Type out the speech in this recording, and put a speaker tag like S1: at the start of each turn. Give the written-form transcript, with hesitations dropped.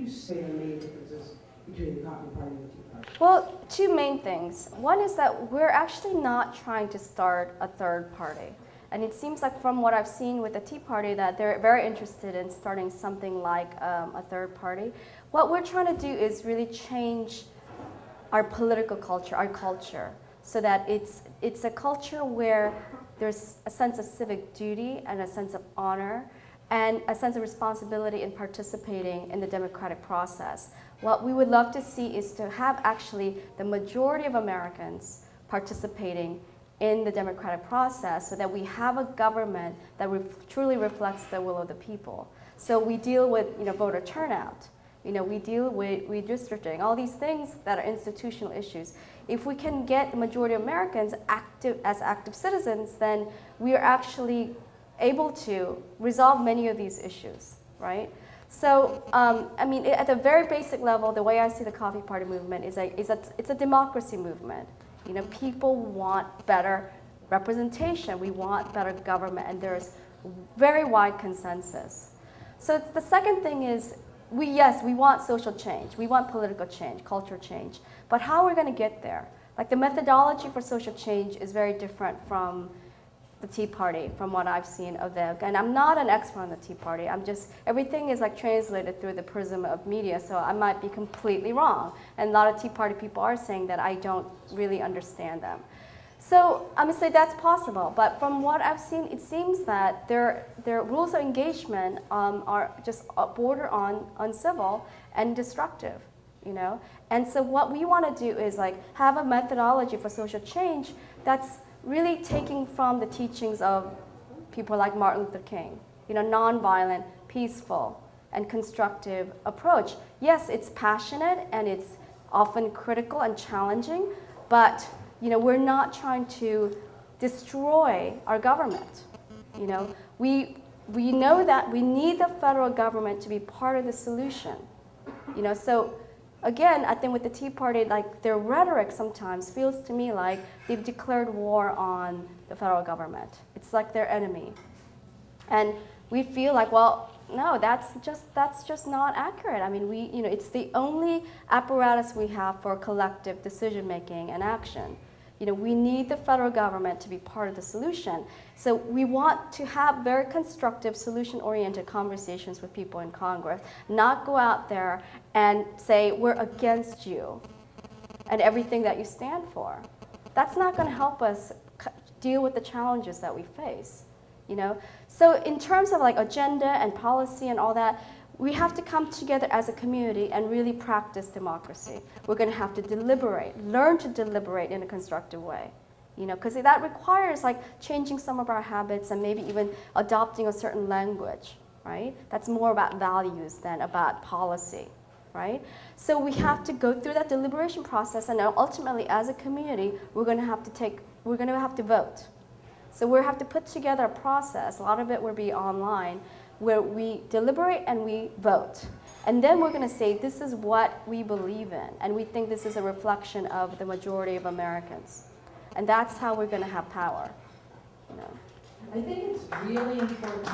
S1: you say the main differences between the Coffee Party and the Tea Party?
S2: Well, two main things. One is that we're actually not trying to start a third party. And it seems like from what I've seen with the Tea Party that they're very interested in starting something like a third party. What we're trying to do is really change our political culture, our culture, so that it's a culture where there's a sense of civic duty and a sense of honor and a sense of responsibility in participating in the democratic process. What we would love to see is to have actually the majority of Americans participating in the democratic process so that we have a government that truly reflects the will of the people. So we deal with voter turnout. We deal with redistricting, all these things that are institutional issues. If we can get the majority of Americans as active citizens, then we are actually able to resolve many of these issues, right? So, I mean, at a very basic level, the way I see the Coffee Party movement is it's a democracy movement. People want better representation. We want better government, and there's very wide consensus. So the second thing is, yes, we want social change. We want political change, cultural change. But how are we going to get there? Like, the methodology for social change is very different from the Tea Party, from what I've seen of them. And I'm not an expert on the Tea Party. Everything is like translated through the prism of media, so I might be completely wrong. And a lot of Tea Party people are saying that I don't really understand them. So I'm gonna say that's possible, but from what I've seen, it seems that their rules of engagement are just border on uncivil and destructive, And so what we want to do is have a methodology for social change that's really taking from the teachings of people like Martin Luther King, nonviolent, peaceful, and constructive approach. Yes, it's passionate and it's often critical and challenging, but we're not trying to destroy our government. We know that we need the federal government to be part of the solution. So again, I think with the Tea Party, their rhetoric sometimes feels to me like they've declared war on the federal government. It's like their enemy. And we feel like, well, no, that's just not accurate. I mean, it's the only apparatus we have for collective decision-making and action. We need the federal government to be part of the solution. So we want to have very constructive, solution-oriented conversations with people in Congress, not go out there and say, we're against you and everything that you stand for. That's not going to help us deal with the challenges that we face. So in terms of agenda and policy and all that, we have to come together as a community and really practice democracy. We're going to have to deliberate, learn to deliberate in a constructive way, because that requires changing some of our habits and maybe even adopting a certain language, right? That's more about values than about policy, right? So we have to go through that deliberation process, and ultimately, as a community, we're going to have to vote. So we have to put together a process. A lot of it will be online, where we deliberate and we vote. And then we're going to say, this is what we believe in, and we think this is a reflection of the majority of Americans. And that's how we're going to have power.
S1: I think it's really important.